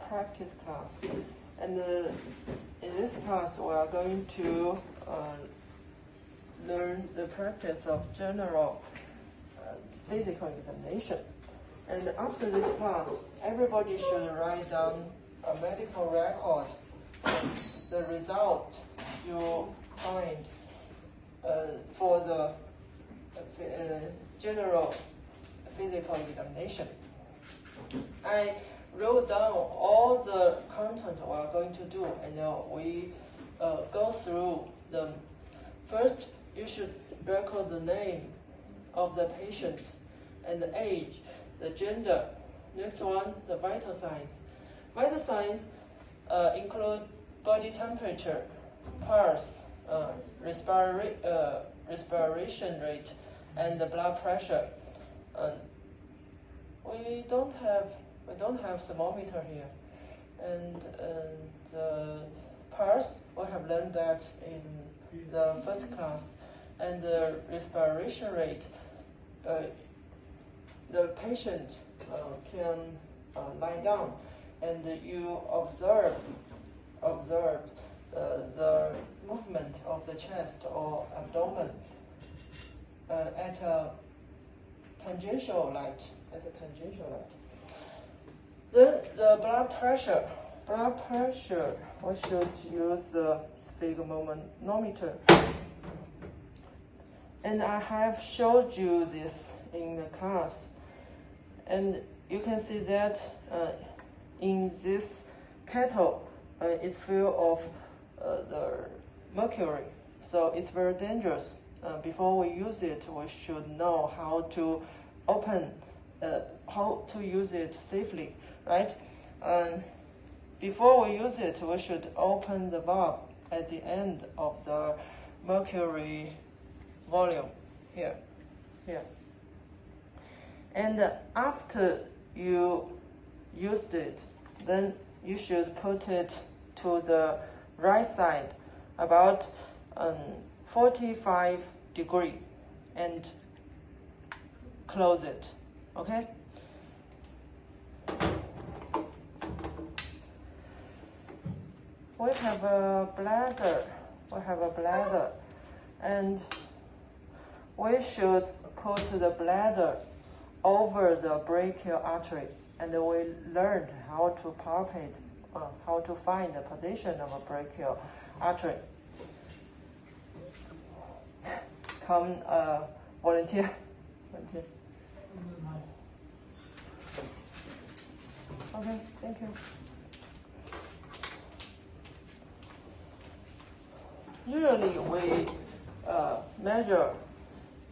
practice class. And in this class, we are going to learn the practice of general physical examination. And after this class, everybody should write down a medical record, the result you find for the general physical examination. I wrote down all the content we are going to do, and we go through them. First, you should record the name of the patient and the age, the gender. Next one, the vital signs. Vital signs include body temperature, pulse, respiration rate, and the blood pressure. We don't have thermometer here, and the pulse, we have learned that in the first class, and the respiration rate. The patient can lie down, and you observe the movement of the chest or abdomen at a tangential light. Then the blood pressure. We should use the sphygmomanometer. And I have showed you this in the class. And you can see that in this kettle, it's full of the mercury. So it's very dangerous. Before we use it, we should know how to how to use it safely, right? Before we use it, we should open the valve at the end of the mercury volume here. And after you used it, then you should put it to the right side, about 45 degrees, and close it. Okay? We have a bladder, and we should put the bladder over the brachial artery, and we learned how to palpate, how to find the position of a brachial artery. Come, volunteer. Okay, thank you. Usually we measure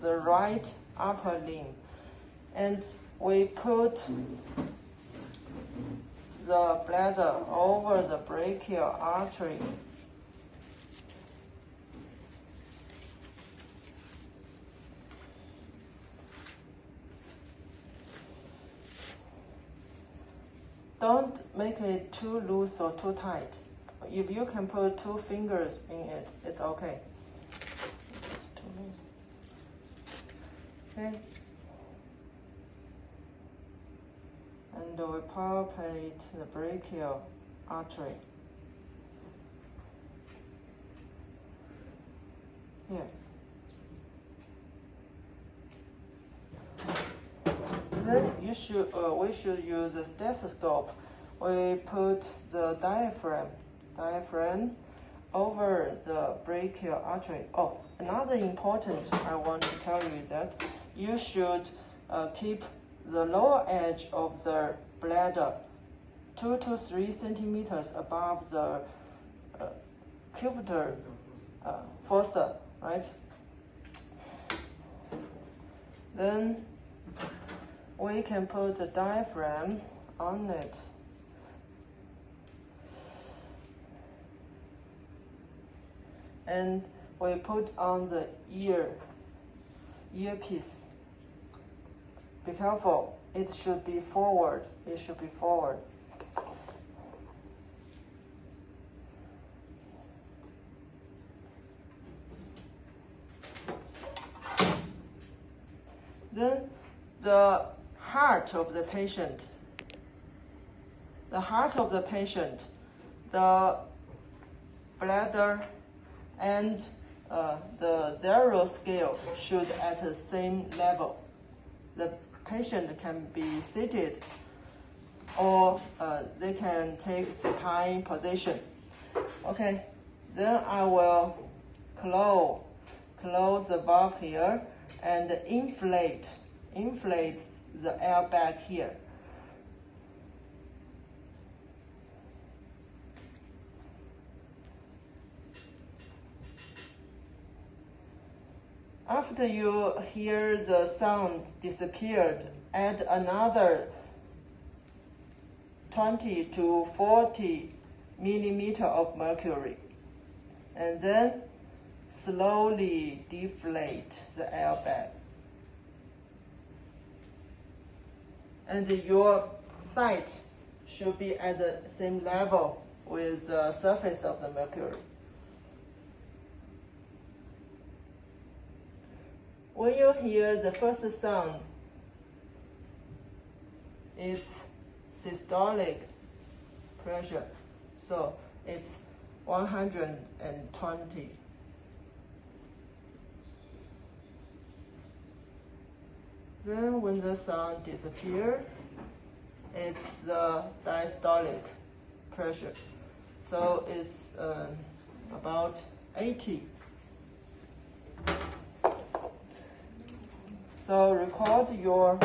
the right upper limb, and we put the bladder over the brachial artery. Don't make it too loose or too tight. If you can put 2 fingers in it, it's okay. It's too loose. Okay. And we palpate the brachial artery. Here. Then we should use a stethoscope. We put the diaphragm over the brachial artery. Oh, another important I want to tell you is that you should keep the lower edge of the bladder 2 to 3 centimeters above the cubital fossa, right? Then we can put the diaphragm on it. And we put on the earpiece. Be careful, it should be forward. Then the heart of the patient the heart of the patient, the bladder, and the diarrheal scale should at the same level. The patient can be seated or they can take supine position. Okay, then I will close the valve here and inflate the air bag here. After you hear the sound disappeared, add another 20 to 40 millimeter of mercury, and then slowly deflate the airbag. And your site should be at the same level with the surface of the mercury. When you hear the first sound, it's systolic pressure, so it's 120. Then when the sound disappears, it's the diastolic pressure, so it's about 80. So record your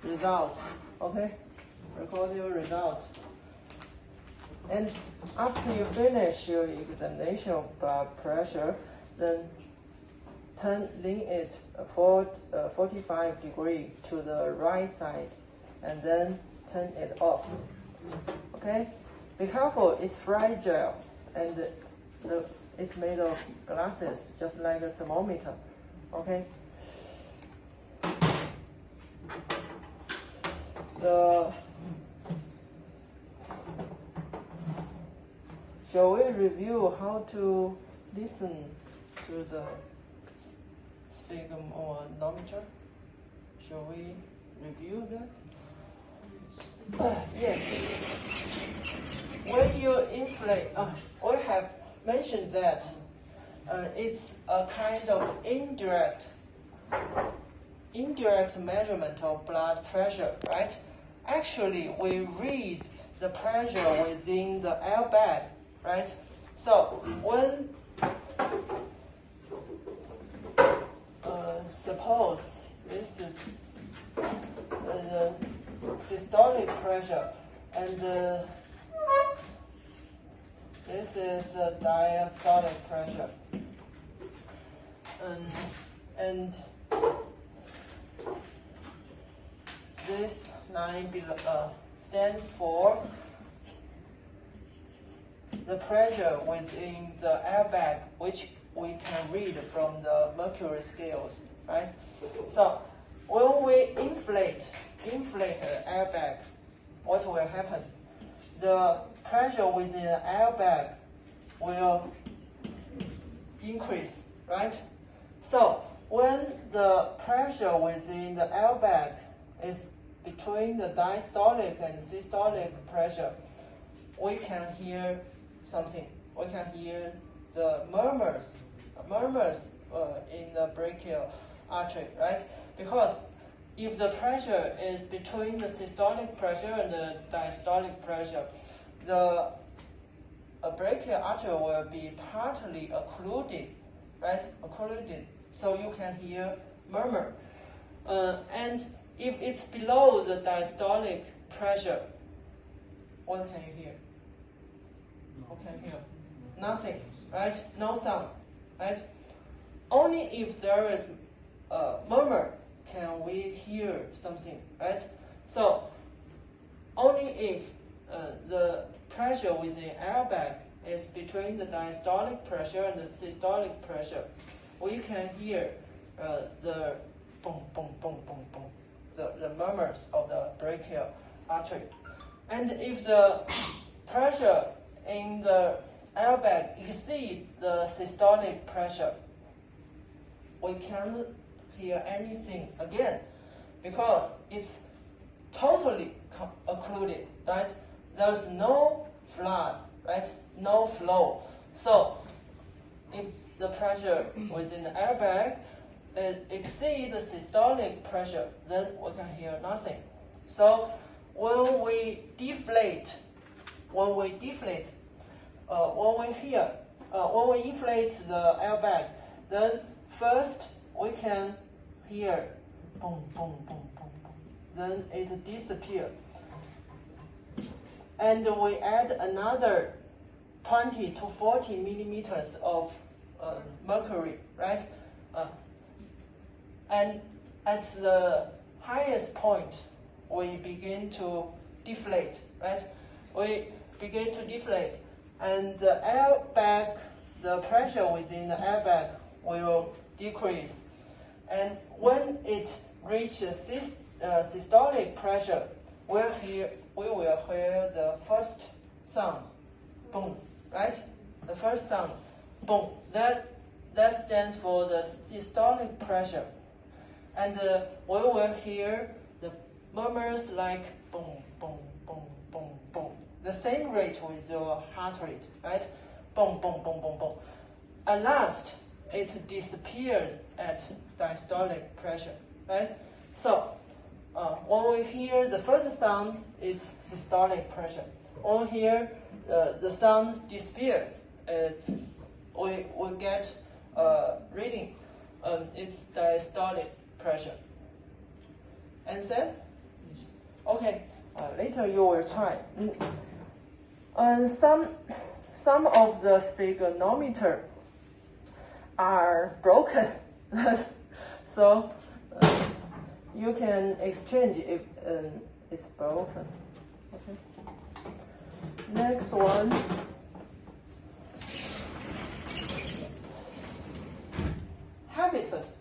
result, okay? Record your result. And after you finish your examination of blood pressure, then lean it 45 degrees to the right side, and then turn it off, okay? Be careful, it's fragile, and it's made of glasses, just like a thermometer. Okay. Shall we review how to listen to the sphygmomanometer? Shall we review that? Yes. When you inflate, we have mentioned that it's a kind of indirect measurement of blood pressure, right? Actually, we read the pressure within the airbag, right? So when suppose this is the systolic pressure, and this is the diastolic pressure. And this line below, stands for the pressure within the airbag, which we can read from the mercury scales, right? So when we inflate the airbag, what will happen? The pressure within the airbag will increase, right? So when the pressure within the airbag is between the diastolic and systolic pressure, we can hear something. We can hear the murmurs in the brachial artery, right? Because if the pressure is between the systolic pressure and the diastolic pressure, the brachial artery will be partly occluded, right? Occluded, so you can hear murmur. And if it's below the diastolic pressure, what can you hear? What can you hear? Nothing, right? No sound, right? Only if there is a murmur can we hear something, right? So only if the pressure within airbag is between the diastolic pressure and the systolic pressure, we can hear the boom, boom, boom, boom, boom, the murmurs of the brachial artery. And if the pressure in the airbag exceeds the systolic pressure, we can't hear anything again, because it's totally occluded, right? There's no flood, right? No flow. So if the pressure within the airbag exceeds the systolic pressure, then we can hear nothing. So when we inflate the airbag, then first we can hear boom, boom, boom, boom, boom. Then it disappears. And we add another 20 to 40 millimeters of mercury, right? And at the highest point, we begin to deflate, right? We begin to deflate, and the airbag, the pressure within the airbag will decrease. And when it reaches systolic pressure, we will hear the first sound, boom, right? The first sound, boom. That stands for the systolic pressure. And we will hear the murmurs like boom, boom, boom, boom, boom. The same rate with your heart rate, right? Boom, boom, boom, boom, boom. At last, it disappears at diastolic pressure, right? So when we hear the first sound, it's systolic pressure. When we hear the sound disappear, we get reading. It's diastolic pressure. Understand? Okay. Later you will try. Some of the sphygmometer are broken, so you can exchange if it's broken. Okay. Next one. Habitus.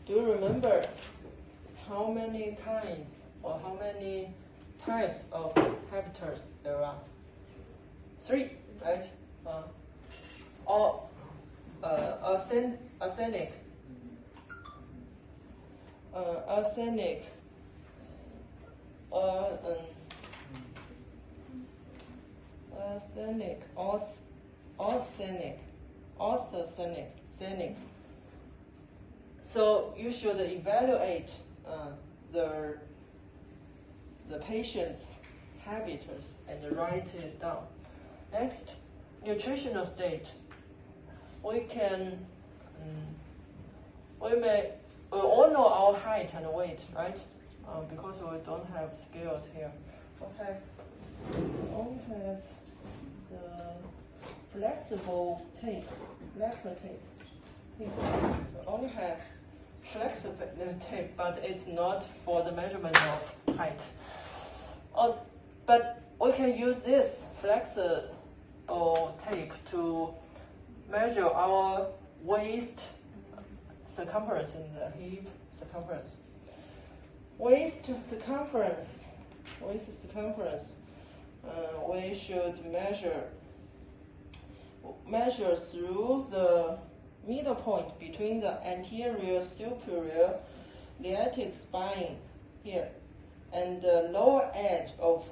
Do you remember how many kinds or how many types of habitus there are? 3, right? Arsenic, arsenic. So you should evaluate the patient's habitus and write it down. Next, nutritional state. We all know our height and weight, right? Because we don't have scales here. Okay. We only have the flexible tape. We only have flexible tape, but it's not for the measurement of height. But we can use this flexible tape to measure our waist circumference and the hip circumference. Waist circumference, we should measure through the middle point between the anterior superior iliac spine here and the lower edge of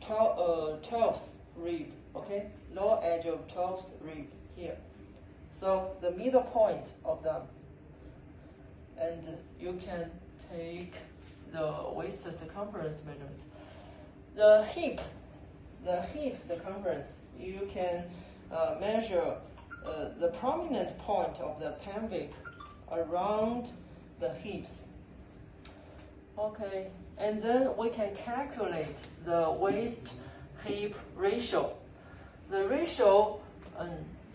12th rib, okay? Lower edge of 12th rib here. So the middle point of them. And you can take the waist circumference measurement. The hip circumference, you can measure the prominent point of the pelvic around the hips. Okay, and then we can calculate the waist-hip ratio. The ratio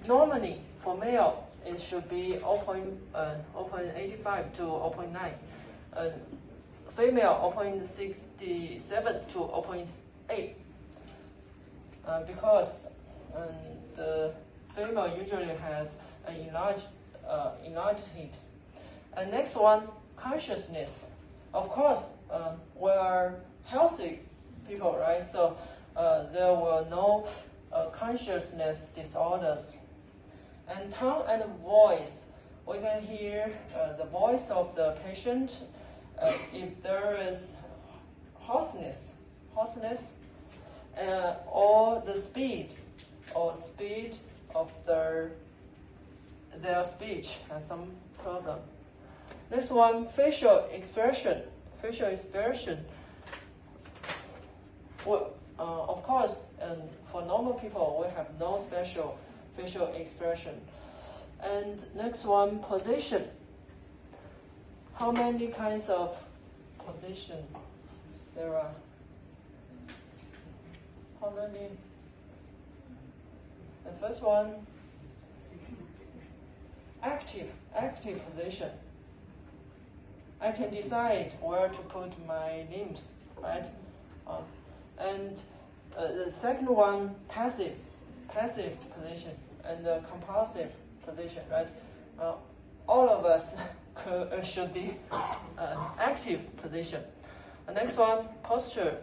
normally for male it should be 0.85 to 0.9. Female 0.67 to 0.8. Because the female usually has enlarged hips. And next one, consciousness. Of course, we are healthy people, right? So there were no consciousness disorders. And tongue and voice, we can hear the voice of the patient. If there is hoarseness, or the speed of their speech has some problem. Next one, facial expression. Well, of course, for normal people, we have no special facial expression. And next one, position. How many kinds of position there are? How many? The first one, active position. I can decide where to put my limbs, right? And the second one, passive position, and compulsive position, right? All of us should be active position. The next one, posture.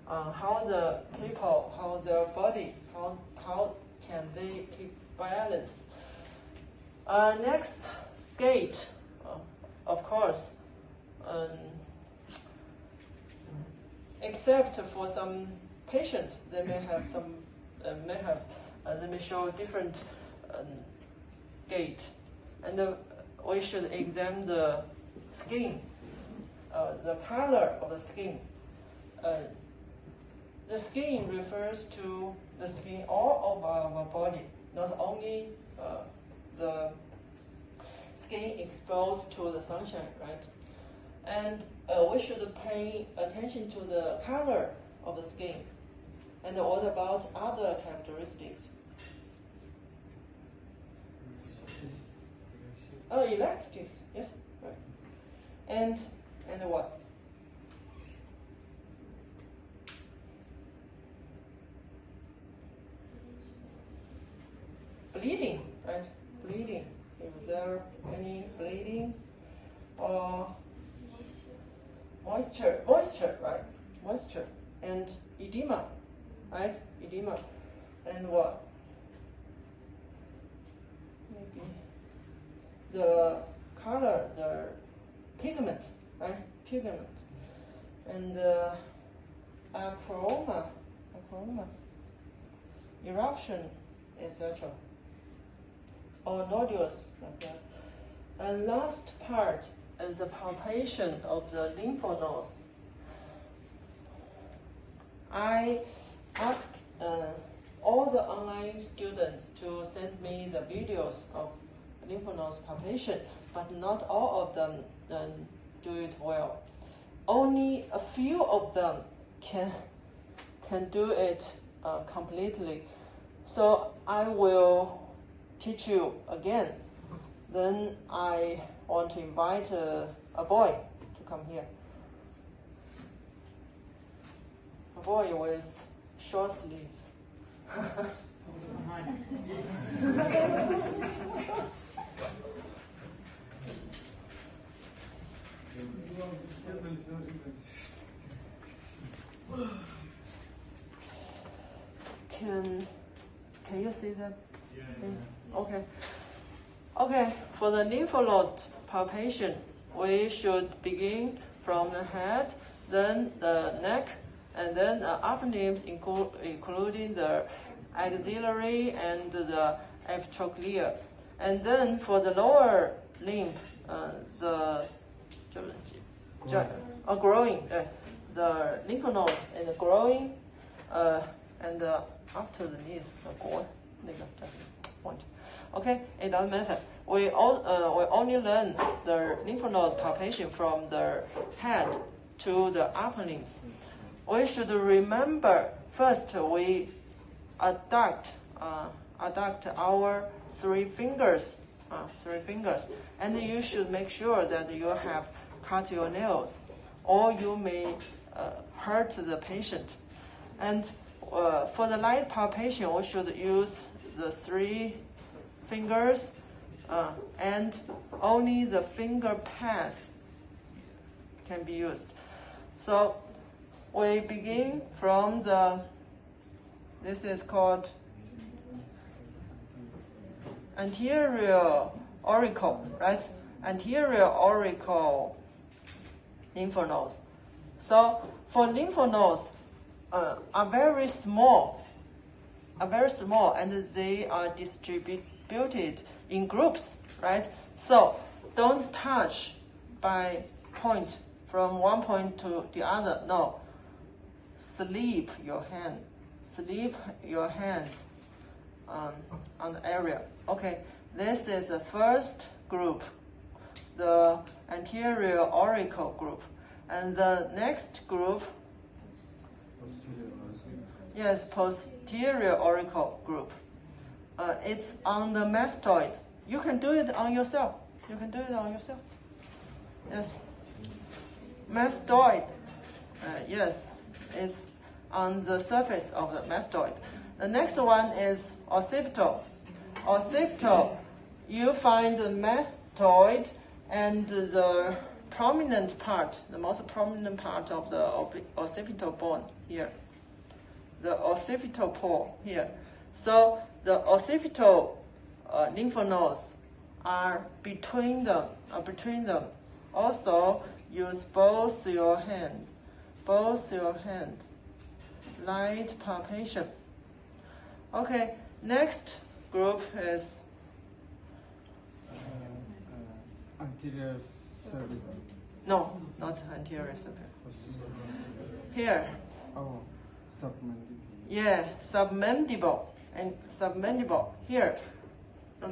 How the people, how their body, how can they keep balance? Next, gait. Of course, except for some patient, they may have some, they may show different gait, and we should examine the skin, the color of the skin. The skin refers to the skin all of our body, not only the skin exposed to the sunshine, right? And we should pay attention to the color of the skin. And what about other characteristics? Oh, elastics, yes, right. And what? Bleeding, right? Bleeding. Is there any bleeding or moisture, right? Moisture and edema, right? Edema. And what? Maybe the color, the pigment, right? Pigment. And acroma, eruption, etc. Or nodules, like that. And last part is the palpation of the lymph nodes. I asked all the online students to send me the videos of lymph nodes palpation, but not all of them do it well. Only a few of them can do it completely. So I will teach you again. Then I want to invite a boy to come here. A boy with short sleeves. Can you see that? Yeah. Okay, for the lymph node palpation, we should begin from the head, then the neck, and then the upper limbs, including the axillary and the epitrochlear. And then for the lower limb, the lymph node and the growing, and after the knees, point. Okay, it doesn't matter. We only learn the lymph node palpation from the head to the upper limbs. We should remember first we adduct our three fingers, and you should make sure that you have cut your nails, or you may hurt the patient. And for the light palpation, we should use the three fingers, and only the finger pads can be used. So we begin from this is called anterior auricle, right? Anterior auricle lymph nodes. So for lymph nodes, are very small, and they are distributed in groups, right? So don't touch by point from one point to the other. No, sleep your hand on the area. Okay, this is the first group, the anterior auricle group, and the next group, yes, posterior auricle group. It's on the mastoid. You can do it on yourself. Yes. Mastoid. Yes, it's on the surface of the mastoid. The next one is occipital. Occipital, you find the mastoid and the prominent part, the most prominent part of the occipital bone here. The occipital pole here. So the occipital lymph nodes are between them. Also, use both your hand. Light palpation. Okay, next group is anterior cervical. No, not anterior cervical. Here. Oh, submandibular. Yeah, submandible and submandible here.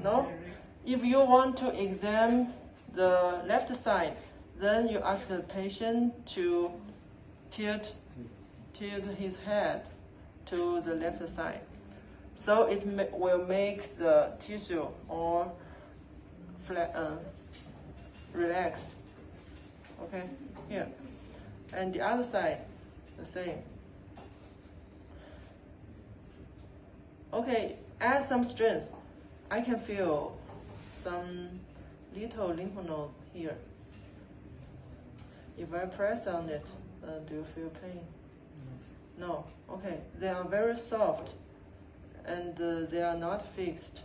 No? If you want to examine the left side, then you ask the patient to tilt his head to the left side. So it will make the tissue more relaxed. Okay, here. And the other side, the same. Okay, add some strength. I can feel some little lymph node here. If I press on it, do you feel pain? No. Okay, they are very soft and they are not fixed.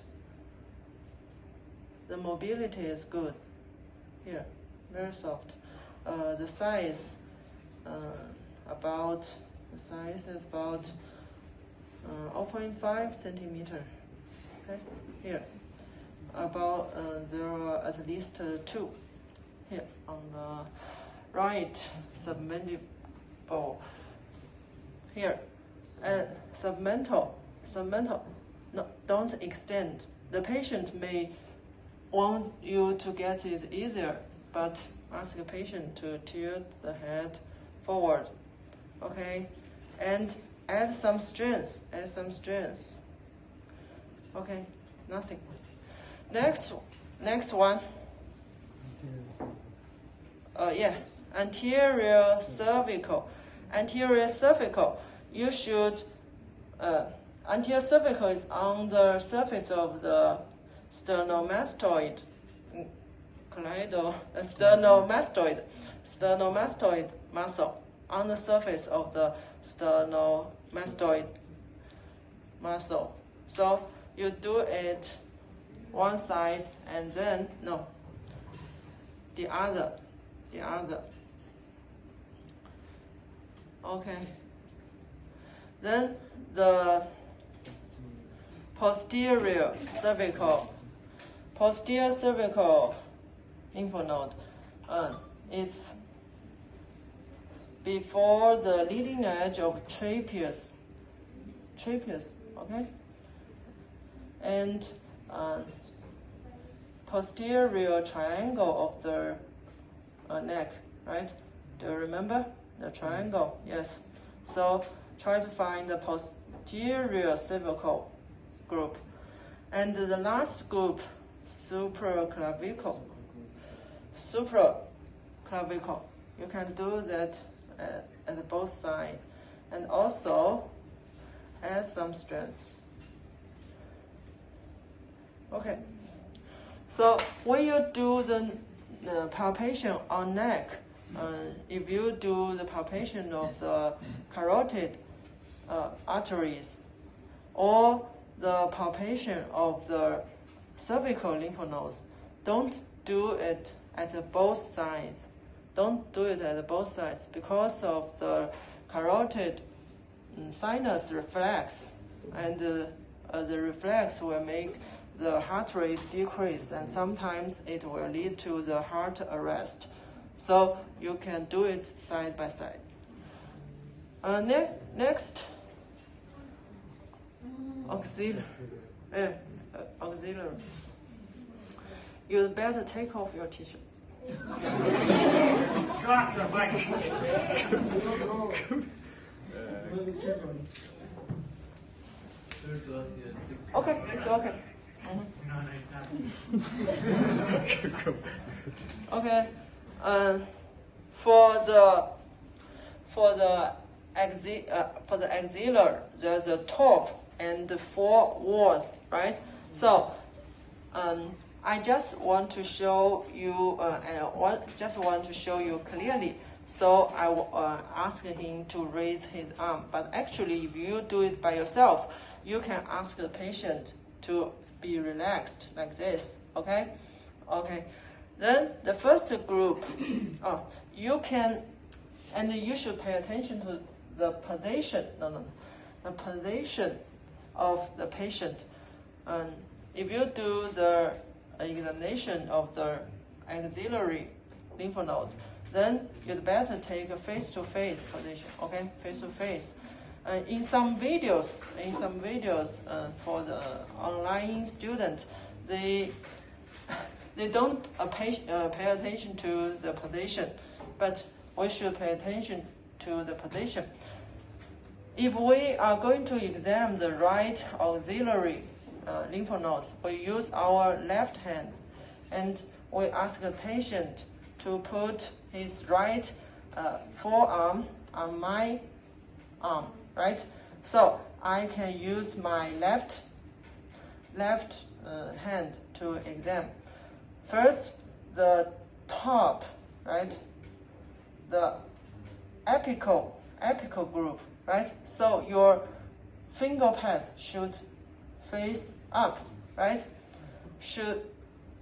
The mobility is good. Here, very soft. The size is about 0.5 centimeter. Okay, here. About there are at least 2 here on the right submandible. Here, and submental. No, don't extend. The patient may want you to get it easier, but ask the patient to tilt the head forward. Okay, and add some strength. Okay, nothing. Next one. Yeah, anterior cervical. You should. Anterior cervical is on the surface of the sternomastoid, sternomastoid muscle, on the surface of the sternomastoid muscle. So you do it one side and then the other. Okay. Then the posterior cervical lymph node. It's before the leading edge of trapezius. Okay, and posterior triangle of the neck. Right? Do you remember the triangle? Yes. So try to find the posterior cervical group. And the last group, supraclavicle. You can do that at both sides. And also add some strength. Okay. So when you do the palpation on neck, if you do the palpation of the carotid arteries or the palpation of the cervical lymph nodes, don't do it at both sides. Don't do it at both sides because of the carotid sinus reflex, and the reflex will make the heart rate decrease, and sometimes it will lead to the heart arrest. So you can do it side by side. Next, auxiliary. Auxiliary. You better take off your t-shirt. Drop your mic. Okay, it's okay. Okay, for the axilla, there's a top and the 4 walls, right? So, I just want to show you, just want to show you clearly. So I ask him to raise his arm. But actually, if you do it by yourself, you can ask the patient to be relaxed like this. Okay, okay. Then the first group, you can, and you should pay attention to the position. The position of the patient. And if you do the examination of the axillary lymph node, then you'd better take a face-to-face position. Okay, face-to-face. In some videos, for the online student, they don't pay attention to the position, but we should pay attention to the position. If we are going to examine the right auxiliary lymph nodes, we use our left hand, and we ask the patient to put his right forearm on my arm, right? So I can use my left hand to examine. First, the top, right? The apical group, right? So your finger pads should face up, right?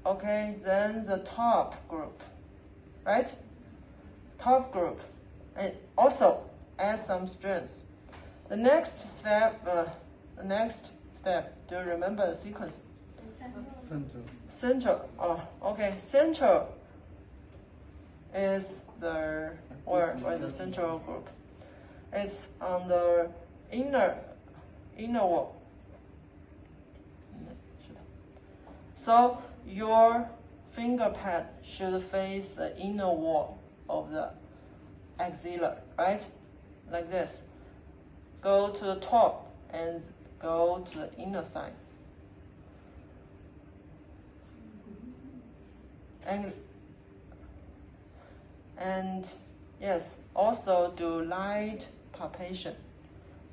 Okay, then the top group, right? Top group, and also add some strength. The next step, do you remember the sequence? Central. Oh, okay. Central is the the central group. It's on the inner wall. So your finger pad should face the inner wall of the axilla, right? Like this. Go to the top and go to the inner side. And yes, also do light palpation.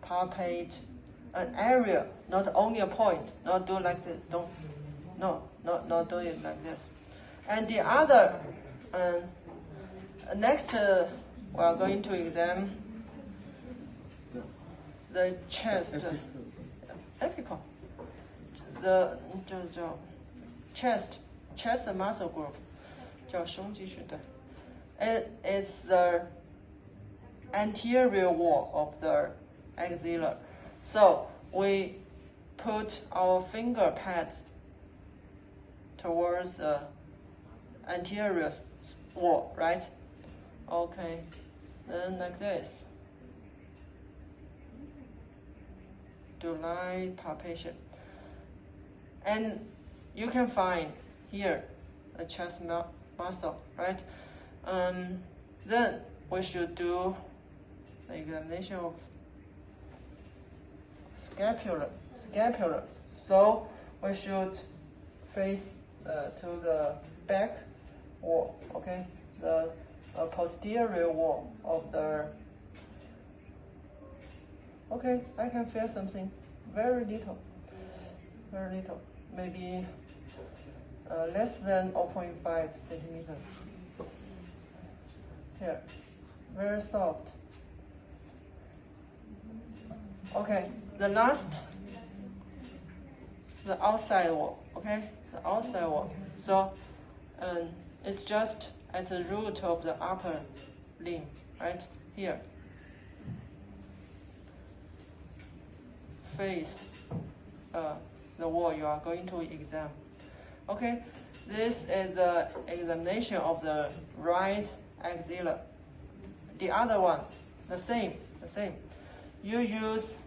Palpate an area, not only a point. Not do like this. Not do it like this. And the other, next we are going to examine the chest, apical, the chest muscle group, 叫胸肌群，对。It's the anterior wall of the axilla. So we put our finger pad towards the anterior wall, right? Okay, then like this. Do light palpation. And you can find here a chest muscle, right? Then we should do the examination of scapular. So we should face to the back wall, okay? The posterior wall of the. Okay, I can feel something very little, maybe less than 0.5 centimeters. Here, very soft. Okay, the last, the outside wall, okay? The outside wall. So and it's just at the root of the upper limb, right here. Face the wall you are going to examine. Okay, this is the examination of the right axilla. The other one, the same. You use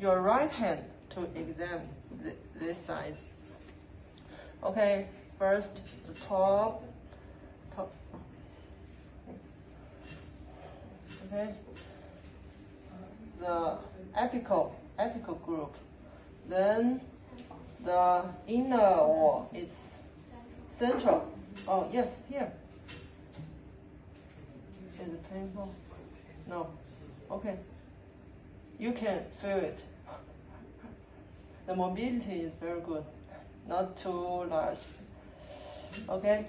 your right hand to examine this side. Okay, first the top. Okay, the apical group. Then the inner wall is central. Oh yes, here. Is it painful? No. Okay. You can feel it. The mobility is very good, not too large. Okay,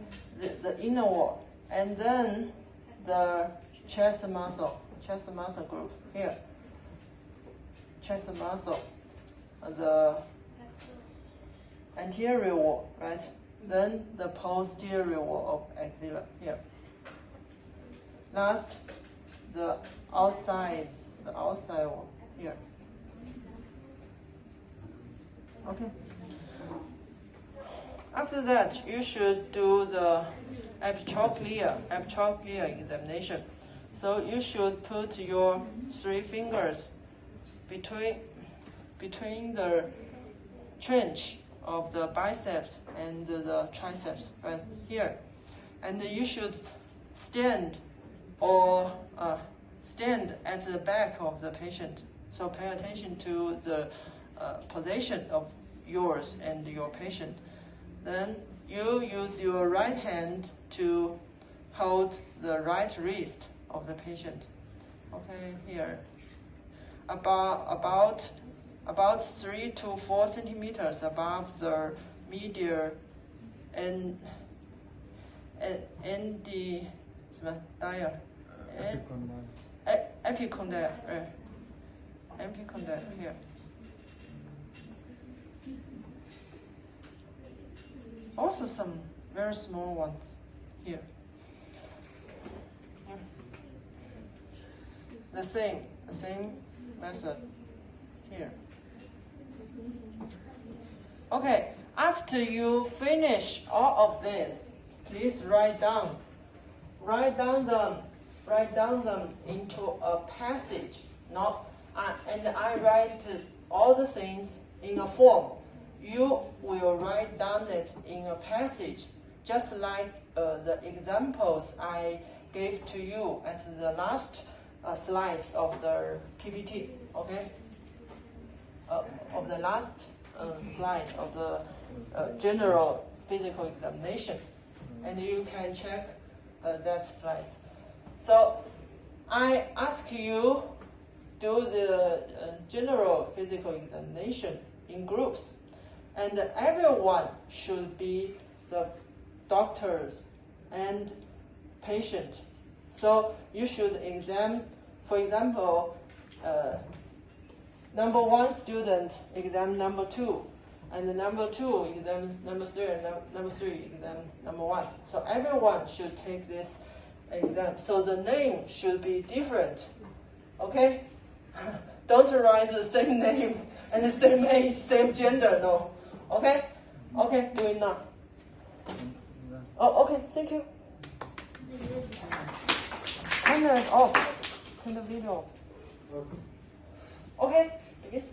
the inner wall, and then the chest muscle group here. Chest muscle, the anterior wall, right? Then the posterior wall of axilla here. Last, the outside wall here. Okay. After that, you should do the epitrochlear examination. So you should put your 3 fingers between the trench of the biceps and the triceps, right here. And you should stand at the back of the patient. So pay attention to the position of yours and your patient. Then you use your right hand to hold the right wrist of the patient. Okay, here. About 3 to 4 centimeters above the medial and the epicondyle, epicondyle here. Also some very small ones here. The same method here. Okay, after you finish all of this, please write down them into a passage. And I write all the things in a form. You will write down it in a passage, just like the examples I gave to you at the last slides of the PPT. Okay. Of the last slide of the general physical examination, and you can check that slides. So I ask you do the general physical examination in groups, and everyone should be the doctors and patient. So you should examine, for example, number 1 student exam number 2, and the number 2 exam number 3, and number 3 exam number 1. So everyone should take this exam. So the name should be different. Okay? Don't write the same name and the same age, same gender, no. Okay? Okay, do it now. Oh, okay, thank you. Turn it off. Turn the video off. Okay, begin.